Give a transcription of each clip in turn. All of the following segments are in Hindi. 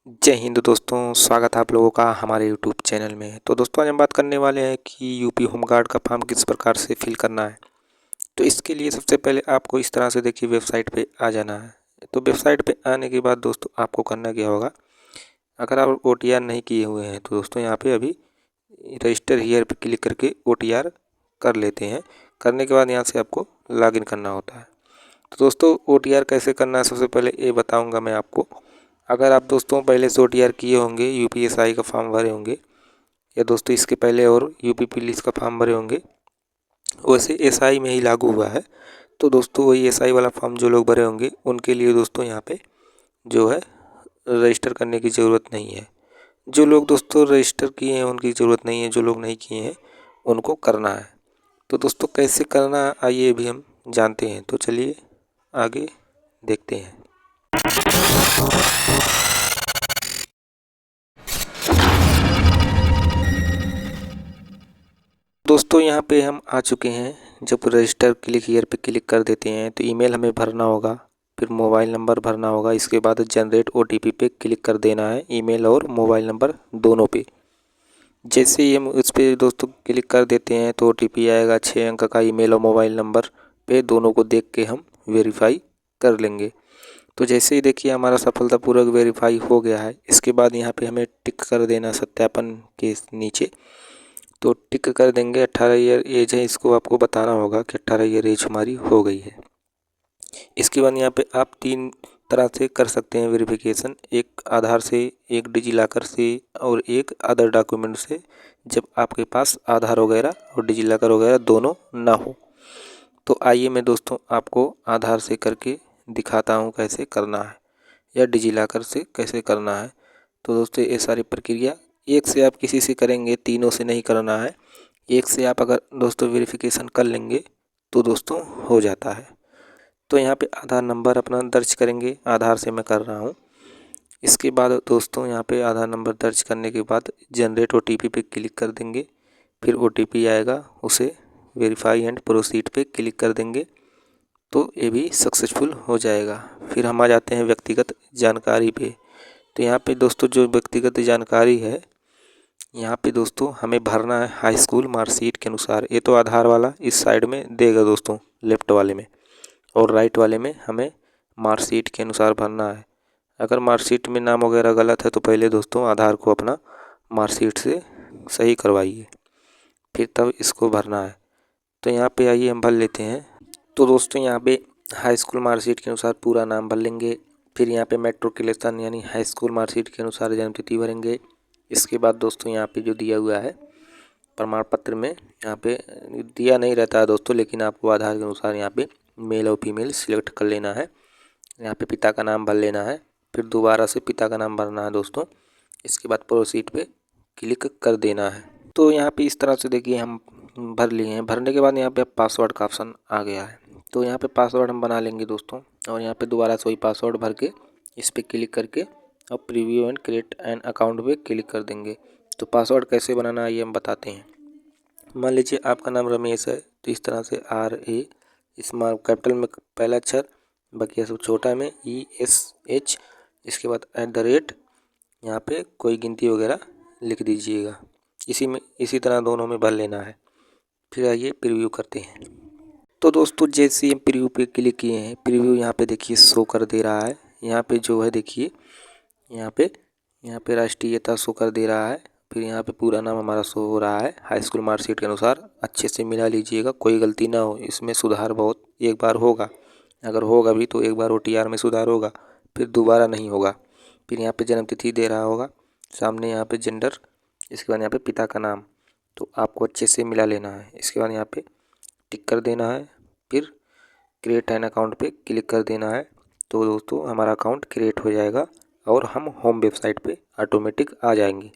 जय हिंद दोस्तों, स्वागत है आप लोगों का हमारे यूट्यूब चैनल में। तो दोस्तों आज हम बात करने वाले हैं कि यूपी होमगार्ड का फॉर्म किस प्रकार से फिल करना है। तो इसके लिए सबसे पहले आपको इस तरह से देखिए वेबसाइट पे आ जाना है। तो वेबसाइट पे आने के बाद दोस्तों आपको करना क्या होगा, अगर आप OTR नहीं किए हुए हैं तो दोस्तों यहाँ पे अभी रजिस्टर हियर पे क्लिक करके OTR कर लेते हैं। करने के बाद यहाँ से आपको लॉगिन करना होता है। तो दोस्तों OTR कैसे करना है सबसे पहले ये बताऊँगा मैं आपको। अगर आप दोस्तों पहले से OTR किए होंगे, UPSI का फॉर्म भरे होंगे, या दोस्तों इसके पहले और यूपी पुलिस का फॉर्म भरे होंगे, वैसे SI में ही लागू हुआ है। तो दोस्तों वही SI वाला फॉर्म जो लोग भरे होंगे उनके लिए दोस्तों यहाँ पे जो है रजिस्टर करने की ज़रूरत नहीं है। जो लोग दोस्तों रजिस्टर किए हैं उनकी ज़रूरत नहीं है, जो लोग नहीं किए हैं उनको करना है। तो दोस्तों कैसे करना आइए अभी हम जानते हैं। तो चलिए आगे देखते हैं। दोस्तों यहाँ पे हम आ चुके हैं। जब रजिस्टर क्लिक हियर पे क्लिक कर देते हैं तो ईमेल हमें भरना होगा, फिर मोबाइल नंबर भरना होगा। इसके बाद जनरेट OTP पे क्लिक कर देना है, ईमेल और मोबाइल नंबर दोनों पे। जैसे ही हम उस पर दोस्तों क्लिक कर देते हैं तो OTP आएगा 6 अंक का। ईमेल और मोबाइल नंबर पे दोनों को देख के हम वेरीफाई कर लेंगे। तो जैसे ही देखिए हमारा सफलतापूर्वक वेरीफाई हो गया है। इसके बाद यहाँ पे हमें टिक कर देना सत्यापन के नीचे। तो टिक कर देंगे 18 ईयर एज है, इसको आपको बताना होगा कि 18 ईयर एज हमारी हो गई है। इसके बाद यहाँ पे आप 3 तरह से कर सकते हैं वेरिफिकेशन, एक आधार से, एक डिजीलॉकर से और एक अदर डॉक्यूमेंट से, जब आपके पास आधार वगैरह और डिजीलॉकर वगैरह दोनों ना हो। तो आइए मैं दोस्तों आपको आधार से करके दिखाता हूँ कैसे करना है, या डिजीलॉकर से कैसे करना है। तो दोस्तों ये सारी प्रक्रिया एक से आप किसी से करेंगे, तीनों से नहीं करना है। एक से आप अगर दोस्तों वेरिफिकेशन कर लेंगे तो दोस्तों हो जाता है। तो यहाँ पे आधार नंबर अपना दर्ज करेंगे, आधार से मैं कर रहा हूँ। इसके बाद दोस्तों यहाँ पे आधार नंबर दर्ज करने के बाद जनरेट OTP पे क्लिक कर देंगे। फिर OTP आएगा, उसे वेरीफाई एंड प्रोसीड पे क्लिक कर देंगे तो ये भी सक्सेसफुल हो जाएगा। फिर हम आ जाते हैं व्यक्तिगत जानकारी पे। तो यहाँ पे दोस्तों जो व्यक्तिगत जानकारी है, यहाँ पे दोस्तों हमें भरना है हाई स्कूल मार्कशीट के अनुसार। ये तो आधार वाला इस साइड में देगा दोस्तों, लेफ्ट वाले में, और राइट वाले में हमें मार्कशीट के अनुसार भरना है। अगर मार्कशीट में नाम वगैरह गलत है तो पहले दोस्तों आधार को अपना मार्कशीट से सही करवाइए, फिर तब इसको भरना है। तो यहाँ पे आइए हम भर लेते हैं। तो दोस्तों यहाँ पे हाई स्कूल मार्कशीट के अनुसार पूरा नाम भर लेंगे। फिर यहाँ पे मैट्रिकुलेशन यानी हाई स्कूल मार्कशीट के अनुसार जन्मतिथि भरेंगे। इसके बाद दोस्तों यहाँ पे जो दिया हुआ है प्रमाण पत्र में, यहाँ पे दिया नहीं रहता है दोस्तों, लेकिन आपको आधार के अनुसार यहाँ पे मेल और फीमेल सिलेक्ट कर लेना है। यहाँ पे पिता का नाम भर लेना है, फिर दोबारा से पिता का नाम भरना है दोस्तों। इसके बाद प्रोसीड पे क्लिक कर देना है। तो यहाँ पे इस तरह से देखिए हम भर लिए हैं। भरने के बाद यहाँ पे पासवर्ड का ऑप्शन आ गया है। तो यहाँ पे पासवर्ड हम बना लेंगे दोस्तों, और यहाँ पे दोबारा से वही पासवर्ड भर के इस पर क्लिक करके अब preview and create an account पे क्लिक कर देंगे। तो पासवर्ड कैसे बनाना है ये हम बताते हैं। मान लीजिए आपका नाम रमेश है, तो इस तरह से RA स्मॉल कैपिटल में पहला अक्षर, बाकी सब छोटा में ESH, इसके बाद @ यहाँ पे कोई गिनती वगैरह लिख दीजिएगा। इसी तरह दोनों में भर लेना है। फिर आइए प्रीव्यू करते हैं। तो दोस्तों जैसे हम प्रीव्यू पे क्लिक किए हैं, प्रीव्यू यहाँ पे देखिए शो कर दे रहा है। यहाँ पे जो है देखिए यहाँ पे राष्ट्रीयता शो कर दे रहा है। फिर यहाँ पे पूरा नाम हमारा शो हो रहा है हाई स्कूल मार्कशीट के अनुसार। अच्छे से मिला लीजिएगा, कोई गलती ना हो, इसमें सुधार बहुत एक बार होगा। अगर होगा भी तो एक बार OTR में सुधार होगा, फिर दोबारा नहीं होगा। फिर यहाँ पे जन्मतिथि दे रहा होगा, सामने यहाँ पे जेंडर, इसके बाद यहाँ पे पिता का नाम, तो आपको अच्छे से मिला लेना है। इसके बाद यहाँ पे टिक कर देना है, फिर क्रिएट एन अकाउंट पे क्लिक कर देना है। तो दोस्तों हमारा अकाउंट क्रिएट हो जाएगा और हम होम वेबसाइट पे ऑटोमेटिक आ जाएंगे।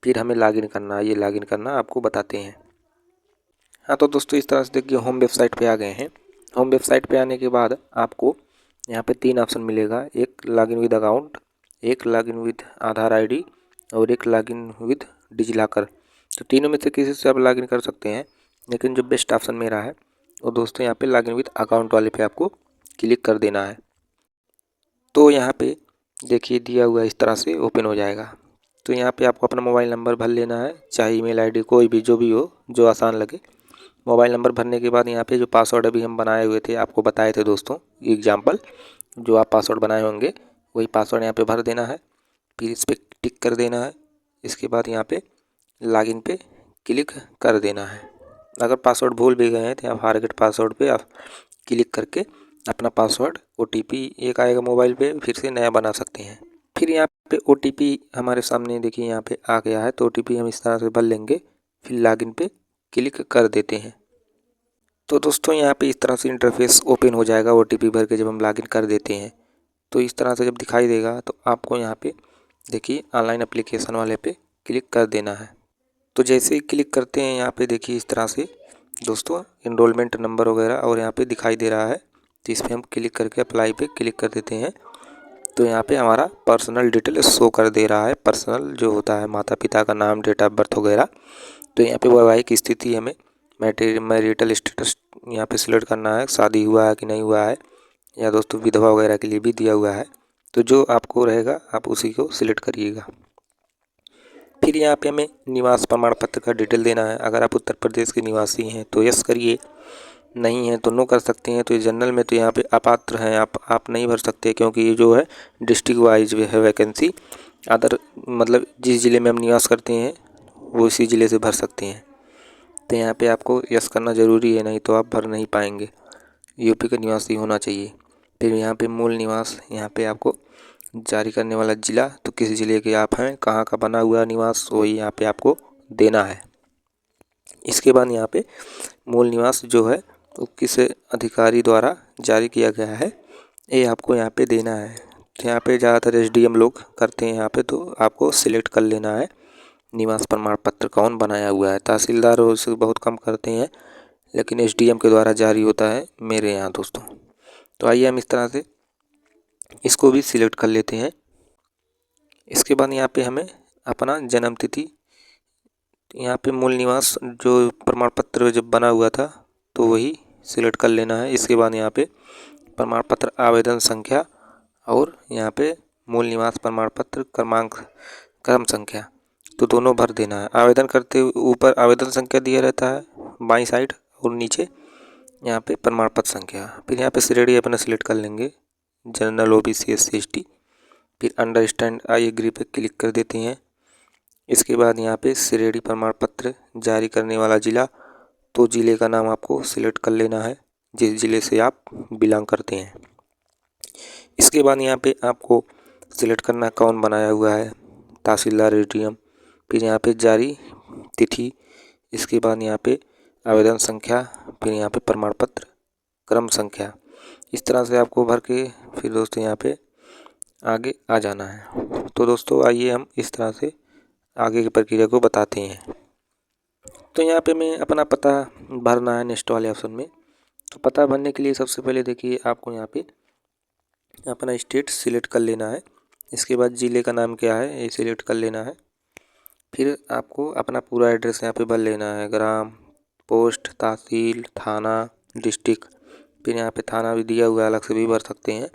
फिर हमें लॉगिन करना है, ये लॉगिन करना आपको बताते हैं। हाँ तो दोस्तों इस तरह से देखिए होम वेबसाइट पे आ गए हैं। होम वेबसाइट पे आने के बाद आपको यहाँ पे 3 ऑप्शन मिलेगा, एक लॉगिन विद अकाउंट, एक लॉगिन विद आधार ID और एक लॉगिन विद डिजीलॉकर। तो तीनों में से किसी से आप लॉगिन कर सकते हैं, लेकिन जो बेस्ट ऑप्शन मेरा है वो दोस्तों यहाँ पे लॉगिन विद अकाउंट वाले पे आपको क्लिक कर देना है। तो यहाँ पे देखिए दिया हुआ इस तरह से ओपन हो जाएगा। तो यहाँ पे आपको अपना मोबाइल नंबर भर लेना है, चाहे ईमेल आईडी कोई भी जो भी हो, जो आसान लगे। मोबाइल नंबर भरने के बाद यहाँ पे जो पासवर्ड अभी हम बनाए हुए थे, आपको बताए थे दोस्तों एग्जाम्पल, जो आप पासवर्ड बनाए होंगे वही पासवर्ड यहाँ पे भर देना है। फिर इस पर टिक कर देना है। इसके बाद यहाँ पे लॉगिन पे क्लिक कर देना है। अगर पासवर्ड भूल भी गए हैं तो आप फॉरगेट पासवर्ड पे आप क्लिक करके अपना पासवर्ड OTP एक आएगा मोबाइल पे, फिर से नया बना सकते हैं। फिर यहाँ पे OTP हमारे सामने देखिए यहाँ पे आ गया है, तो OTP हम इस तरह से भर लेंगे। फिर लॉगिन पे क्लिक कर देते हैं। तो दोस्तों यहाँ पे इस तरह से इंटरफेस ओपन हो जाएगा। OTP भर के जब हम लॉगिन कर देते हैं तो इस तरह से जब दिखाई देगा तो आपको यहाँ पे देखिए ऑनलाइन एप्लीकेशन वाले पे क्लिक कर देना है। तो जैसे ही क्लिक करते हैं यहाँ पे देखिए इस तरह से दोस्तों इनरोलमेंट नंबर वगैरह और यहाँ पे दिखाई दे रहा है। तो इस पर हम क्लिक करके अप्लाई पे क्लिक कर देते हैं। तो यहाँ पे हमारा पर्सनल डिटेल शो कर दे रहा है। पर्सनल जो होता है माता पिता का नाम, डेट ऑफ बर्थ वगैरह। तो यहाँ पे वैवाहिक स्थिति हमें मैरिटल स्टेटस यहाँ पे सिलेक्ट करना है, शादी हुआ है कि नहीं हुआ है, या दोस्तों विधवा वगैरह के लिए भी दिया हुआ है। तो जो आपको रहेगा आप उसी को सिलेक्ट करिएगा। फिर यहाँ पे हमें निवास प्रमाण पत्र का डिटेल देना है। अगर आप उत्तर प्रदेश के निवासी हैं तो यस करिए, नहीं है तो नो कर सकते हैं। तो ये जनरल में तो यहाँ पे अपात्र हैं, आप नहीं भर सकते, क्योंकि ये जो है डिस्ट्रिक्ट वाइज है वैकेंसी। अदर मतलब जिस ज़िले में हम निवास करते हैं वो इसी ज़िले से भर सकते हैं। तो यहाँ पे आपको यस करना ज़रूरी है, नहीं तो आप भर नहीं पाएंगे। यूपी का निवासी होना चाहिए। फिर यहाँ पे मूल निवास, यहाँ पे आपको जारी करने वाला ज़िला, तो किस ज़िले के आप हैं, कहाँ का बना हुआ निवास, वही यहाँ पे आपको देना है। इसके बाद यहाँ पे मूल निवास जो है वो किस अधिकारी द्वारा जारी किया गया है, ये आपको यहाँ पे देना है। तो यहाँ पे ज़्यादातर SDM लोग करते हैं यहाँ पे, तो आपको सिलेक्ट कर लेना है निवास प्रमाण पत्र कौन बनाया हुआ है। तहसीलदार उसे बहुत कम करते हैं, लेकिन SDM के द्वारा जारी होता है मेरे यहाँ दोस्तों। तो आइए हम इस तरह से इसको भी सिलेक्ट कर लेते हैं। इसके बाद यहाँ पे हमें अपना जन्म तिथि, यहाँ पे मूल निवास जो प्रमाण पत्र जब बना हुआ था तो वही सिलेक्ट कर लेना है। इसके बाद यहाँ पे प्रमाण पत्र आवेदन संख्या और यहाँ पे मूल निवास प्रमाण पत्र क्रमांक क्रम संख्या, तो दोनों भर देना है। आवेदन करते ऊपर आवेदन संख्या दिया रहता है बाईं साइड, और नीचे यहाँ पे प्रमाण पत्र संख्या। फिर यहाँ पे श्रेणी अपना सिलेक्ट कर लेंगे, जनरल, OBC, SC, ST। फिर अंडरस्टैंड आई एग्री पे क्लिक कर देते हैं। इसके बाद यहाँ पे श्रेणी प्रमाण पत्र जारी करने वाला ज़िला, तो ज़िले का नाम आपको सिलेक्ट कर लेना है जिस ज़िले से आप बिलोंग करते हैं। इसके बाद यहाँ पे आपको सिलेक्ट करना कौन बनाया हुआ है, तहसीलदार, SDM। फिर यहाँ पे जारी तिथि, इसके बाद यहाँ पे आवेदन संख्या, फिर यहाँ पे प्रमाण पत्र क्रम संख्या। इस तरह से आपको भर के फिर दोस्तों यहाँ पे आगे आ जाना है। तो दोस्तों आइए हम इस तरह से आगे की प्रक्रिया को बताते हैं। तो यहाँ पे मैं अपना पता भरना है नेक्स्ट वाले ऑप्शन में। तो पता भरने के लिए सबसे पहले देखिए आपको यहाँ पे अपना स्टेट सिलेक्ट कर लेना है। इसके बाद ज़िले का नाम क्या है ये सिलेक्ट कर लेना है। फिर आपको अपना पूरा एड्रेस यहाँ पे भर लेना है, ग्राम, पोस्ट, तहसील, थाना, डिस्ट्रिक्ट। फिर यहाँ पे थाना भी दिया हुआ है, अलग से भी भर सकते हैं।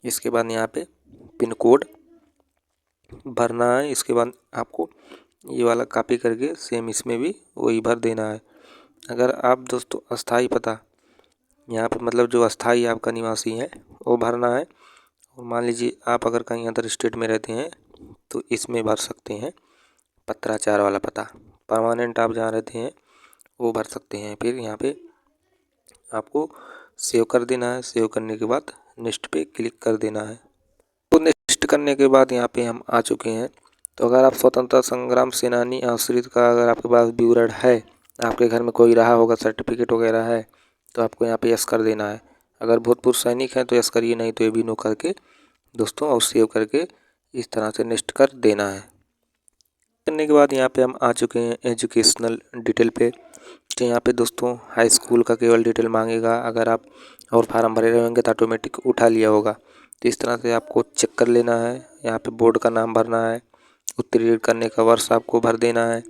इसके बाद यहाँ पे पिन कोड भरना है। इसके बाद आपको ये वाला कॉपी करके सेम इसमें भी वही भर देना है। अगर आप दोस्तों अस्थाई पता यहाँ पे मतलब जो अस्थाई आपका निवासी है वो भरना है। और मान लीजिए आप अगर कहीं अदर स्टेट में रहते हैं तो इसमें भर सकते हैं पत्राचार वाला पता। परमानेंट आप जहाँ रहते हैं वो भर सकते हैं। फिर यहाँ पे आपको सेव कर देना है। सेव करने के बाद नेक्स्ट पे क्लिक कर देना है। तो नेक्स्ट करने के बाद यहाँ पे हम आ चुके हैं। तो अगर आप स्वतंत्रता संग्राम सेनानी आश्रित का अगर आपके पास विवरण है, आपके घर में कोई रहा होगा, सर्टिफिकेट वगैरह है, तो आपको यहाँ पे यस कर देना है। अगर भूतपूर्व सैनिक हैं तो यस करिए, नहीं तो ये भी नो करके दोस्तों और सेव करके इस तरह से नेक्स्ट कर देना है। करने के बाद यहाँ पे हम आ चुके हैं एजुकेशनल डिटेल पे। तो यहाँ पे दोस्तों हाई स्कूल का केवल डिटेल मांगेगा। अगर आप और फार्म भरे रहेंगे तो ऑटोमेटिक उठा लिया होगा। तो इस तरह से आपको चेक कर लेना है। यहाँ पे बोर्ड का नाम भरना है, उत्तीर्ण करने का वर्ष आपको भर देना है।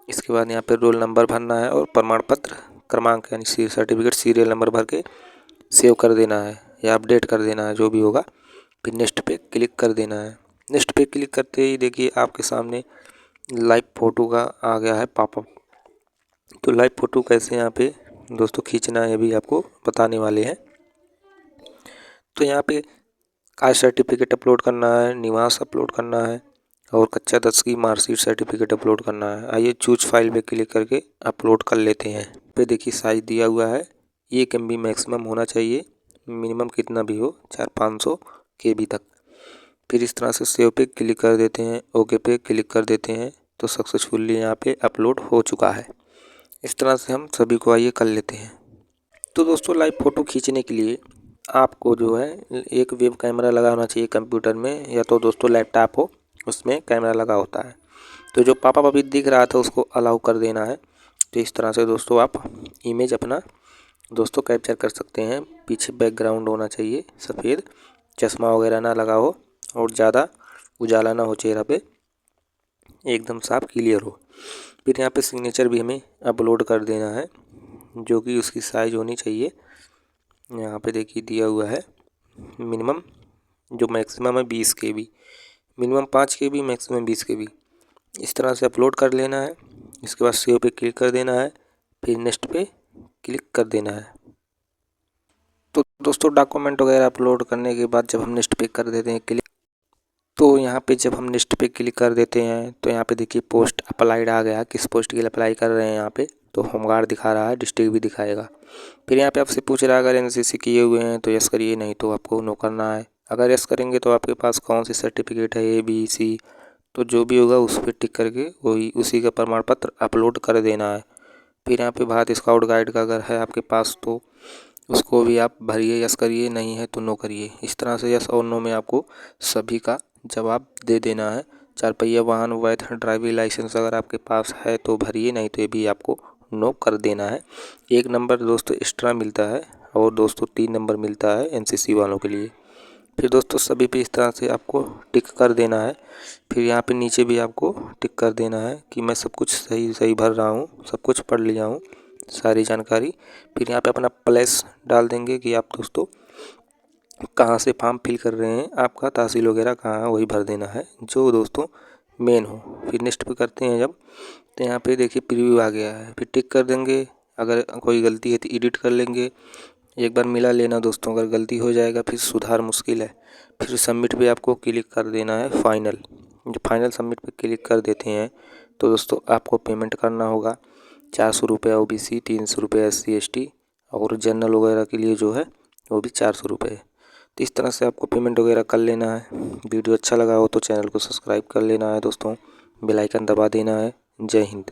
इसके बाद यहाँ पे रोल नंबर भरना है और प्रमाण पत्र क्रमांक यानी सर्टिफिकेट सीरियल नंबर भर के सेव कर देना है या अपडेट कर देना है, जो भी होगा। फिर नेक्स्ट पे क्लिक कर देना है। नेक्स्ट पे क्लिक करते ही देखिए आपके सामने लाइव फ़ोटो का आ गया है पॉपअप। तो लाइव फ़ोटो कैसे यहाँ पे दोस्तों खींचना है अभी आपको बताने वाले हैं। तो यहाँ पे कास्ट सर्टिफिकेट अपलोड करना है, निवास अपलोड करना है और कक्षा 10 की मार्कशीट सर्टिफिकेट अपलोड करना है। आइए चूज फाइल पे क्लिक करके अपलोड कर लेते हैं। पे देखिए साइज दिया हुआ है 1 MB मैक्सिमम होना चाहिए, मिनिमम कितना भी हो 400-500 KB तक। फिर इस तरह से सेव पे क्लिक कर देते हैं, ओके पे क्लिक कर देते हैं। तो सक्सेसफुली यहाँ पे अपलोड हो चुका है। इस तरह से हम सभी को आइए कर लेते हैं। तो दोस्तों लाइव फ़ोटो खींचने के लिए आपको जो है एक वेब कैमरा लगा होना चाहिए कंप्यूटर में, या तो दोस्तों लैपटॉप हो उसमें कैमरा लगा होता है। तो जो पॉपअप अभी दिख रहा था उसको अलाउ कर देना है। तो इस तरह से दोस्तों आप इमेज अपना दोस्तों कैप्चर कर सकते हैं। पीछे बैकग्राउंड होना चाहिए सफ़ेद, चश्मा वगैरह ना लगा हो और ज़्यादा उजाला ना हो चेहरा पे, एकदम साफ क्लियर हो। फिर यहाँ पे सिग्नेचर भी हमें अपलोड कर देना है जो कि उसकी साइज़ होनी चाहिए। यहाँ पे देखिए दिया हुआ है मिनिमम, जो मैक्सिमम है 20 KB, minimum 5 KB, maximum 20 KB। इस तरह से अपलोड कर लेना है। इसके बाद सेव पे क्लिक कर देना है, फिर नेक्स्ट पे क्लिक कर देना है। तो दोस्तों डॉक्यूमेंट वगैरह अपलोड करने के बाद जब हम नेक्स्ट पे कर देते हैं क्लिक, तो यहाँ पे जब हम नेक्स्ट पे क्लिक कर देते हैं तो यहाँ पे देखिए पोस्ट अप्लाइड आ गया। किस पोस्ट के लिए अप्लाई कर रहे हैं यहाँ पे, तो होमगार्ड दिखा रहा है, डिस्ट्रिक्ट भी दिखाएगा। फिर यहाँ पे आपसे पूछ रहा है अगर NCC किए हुए हैं तो यस करिए, नहीं तो आपको नो करना है। अगर यस करेंगे तो आपके पास कौन सी सर्टिफिकेट है A B C, तो जो भी होगा उस पर टिक करके वही उसी का प्रमाण पत्र अपलोड कर देना है। फिर यहाँ पे भारत स्काउट गाइड का अगर है आपके पास तो उसको भी आप भरिए, यस करिए, नहीं है तो नो करिए। इस तरह से यस और नो में आपको सभी का जवाब दे देना है। 4 पहिया वाहन वैध ड्राइविंग लाइसेंस अगर आपके पास है तो भरिए, नहीं तो ये भी आपको नो कर देना है। 1 नंबर दोस्तों एक्स्ट्रा मिलता है और दोस्तों 3 नंबर मिलता है NCC वालों के लिए। फिर दोस्तों सभी पे इस तरह से आपको टिक कर देना है। फिर यहाँ पे नीचे भी आपको टिक कर देना है कि मैं सब कुछ सही सही भर रहा हूँ, सब कुछ पढ़ लिया हूँ सारी जानकारी। फिर यहाँ पे अपना प्लेस डाल देंगे कि आप दोस्तों कहाँ से फॉर्म फिल कर रहे हैं, आपका तहसील वगैरह कहाँ है वही भर देना है जो दोस्तों मेन हो। फिर नेक्स्ट पे करते हैं जब, तो यहाँ पे देखिए प्रीव्यू आ गया है, फिर टिक कर देंगे। अगर कोई गलती है तो एडिट कर लेंगे, एक बार मिला लेना दोस्तों। अगर गलती हो जाएगा फिर सुधार मुश्किल है। फिर सबमिट पे आपको क्लिक कर देना है फाइनल। जो फाइनल सबमिट पे क्लिक कर देते हैं तो दोस्तों आपको पेमेंट करना होगा 400 रुपये OBC, 300 रुपये SC ST और जनरल वगैरह के लिए जो है वो भी 400 रुपये। तो इस तरह से आपको पेमेंट वगैरह कर लेना है। वीडियो अच्छा लगा हो तो चैनल को सब्सक्राइब कर लेना है दोस्तों, बेल आइकन दबा देना है। जय हिंद।